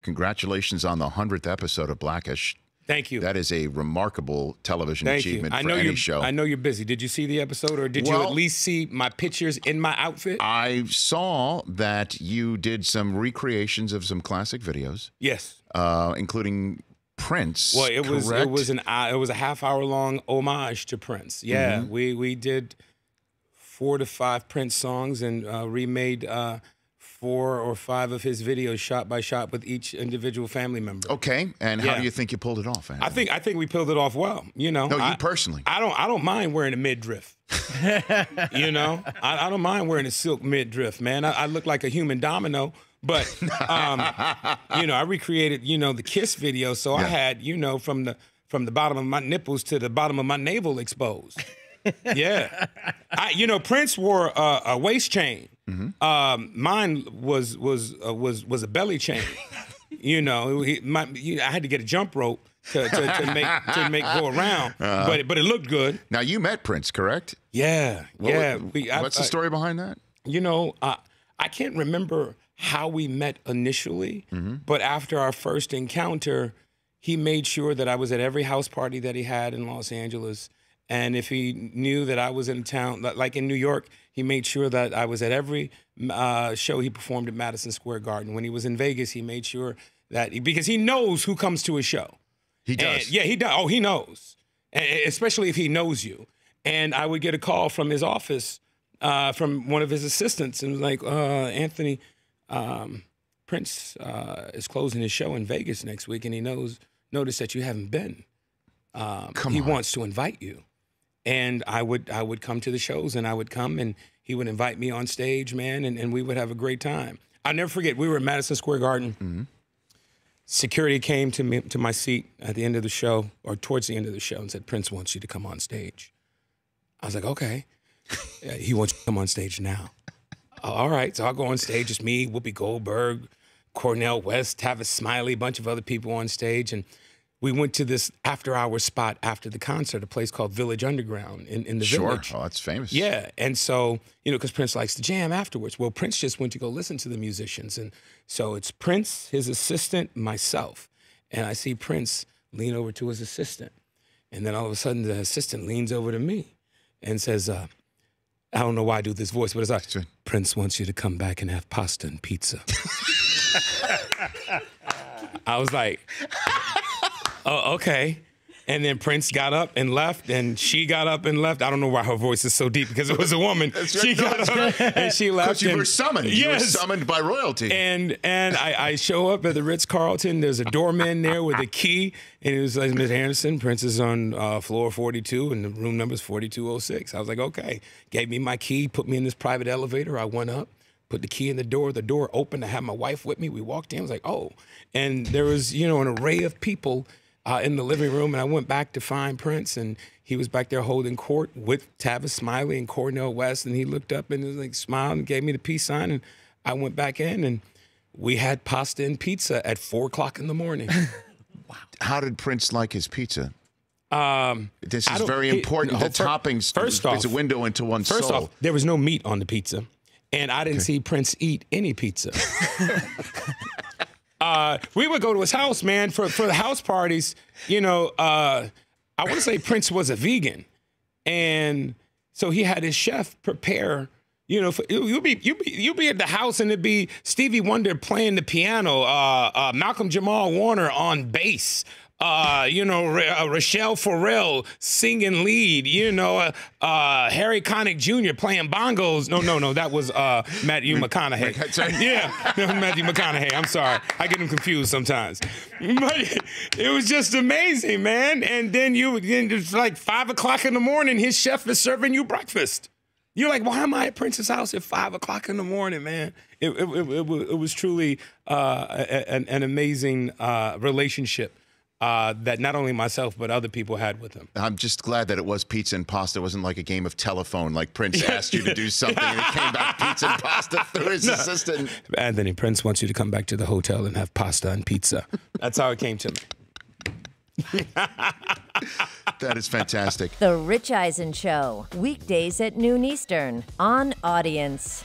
congratulations on the 100th episode of Blackish. Thank you. That is a remarkable television achievement for any show. I know you're busy. Did you see the episode, or did you at least see my pictures in my outfit? I saw that you did some recreations of some classic videos. Yes. Including Prince. Well, it was a half-hour-long homage to Prince. Yeah, we did 4 to 5 Prince songs and remade 4 or 5 of his videos shot by shot with each individual family member. Okay, and how do you think you pulled it off, Anthony? I think we pulled it off well. You know, no, you personally. I don't mind wearing a midriff. You know, I don't mind wearing a silk midriff, man. I look like a human domino. But you know, I recreated the Kiss video, so I had from the bottom of my nipples to the bottom of my navel exposed. Yeah, Prince wore a waist chain. Mine was a belly chain. I had to get a jump rope to make go around, but it looked good. Now you met Prince, correct? Yeah, What's the story behind that? I can't remember how we met initially, but after our first encounter, he made sure that I was at every house party that he had in Los Angeles. And if he knew that I was in town, like in New York, he made sure that I was at every show he performed at Madison Square Garden. When he was in Vegas, he made sure that, because he knows who comes to his show. He does? Yeah, he does. Oh, he knows, especially if he knows you. And I would get a call from his office, from one of his assistants, and was like, Anthony, Prince is closing his show in Vegas next week, and he noticed that you haven't been. He wants to invite you. And I would come to the shows, and I would come, and he would invite me on stage, man, and we would have a great time. I'll never forget, we were at Madison Square Garden. Security came to my seat at the end of the show, or towards the end of the show, and said, Prince wants you to come on stage. I was like, okay. He wants you to come on stage now. All right, so I'll go on stage. It's me, Whoopi Goldberg, Cornel West, Tavis Smiley, a bunch of other people on stage, and we went to this after-hour spot after the concert, a place called Village Underground in the Village. Sure, that's famous. Yeah, and so, because Prince likes to jam afterwards. Well, Prince just went to go listen to the musicians. And so it's Prince, his assistant, myself. And I see Prince lean over to his assistant. And then all of a sudden, the assistant leans over to me and says, I don't know why I do this voice, but it's like, Prince wants you to come back and have pasta and pizza. I was like... Oh, okay. And then Prince got up and left, and she got up and left. I don't know why her voice is so deep, because it was a woman. She got up and she left. Because you were summoned. Yes. You were summoned by royalty. And I show up at the Ritz-Carlton. There's a doorman there with a key, and it was like, Ms. Anderson, Prince is on floor 42, and the room number is 4206. I was like, okay. Gave me my key, put me in this private elevator. I went up, put the key in the door opened. I had my wife with me. We walked in. I was like, oh. And there was, an array of people in the living room, and I went back to find Prince, and he was back there holding court with Tavis Smiley and Cornel West, and he looked up and was like, smiled and gave me the peace sign, and I went back in, and we had pasta and pizza at 4 o'clock in the morning. Wow. How did Prince like his pizza? This is very important. The toppings, first off, is a window into one's soul. First off, there was no meat on the pizza, and I didn't see Prince eat any pizza. We would go to his house, man, for the house parties. I want to say Prince was a vegan, and so he had his chef prepare. You'll be at the house, and it'd be Stevie Wonder playing the piano, Malcolm Jamal Warner on bass, Rochelle Farrell singing lead, Harry Connick Jr. playing bongos. No, that was Matthew McConaughey. Yeah, Matthew McConaughey. I'm sorry. I get him confused sometimes. But it was just amazing, man. And then it's like 5 o'clock in the morning, his chef is serving you breakfast. You're like, why am I at Prince's house at 5 o'clock in the morning, man? It was truly an amazing relationship that not only myself but other people had with him. I'm just glad that it was pizza and pasta. It wasn't like a game of telephone, like Prince asked you to do something and it came back pizza and pasta through his assistant. Anthony, Prince wants you to come back to the hotel and have pasta and pizza. That's how it came to me. That is fantastic. The Rich Eisen Show, weekdays at noon Eastern on Audience.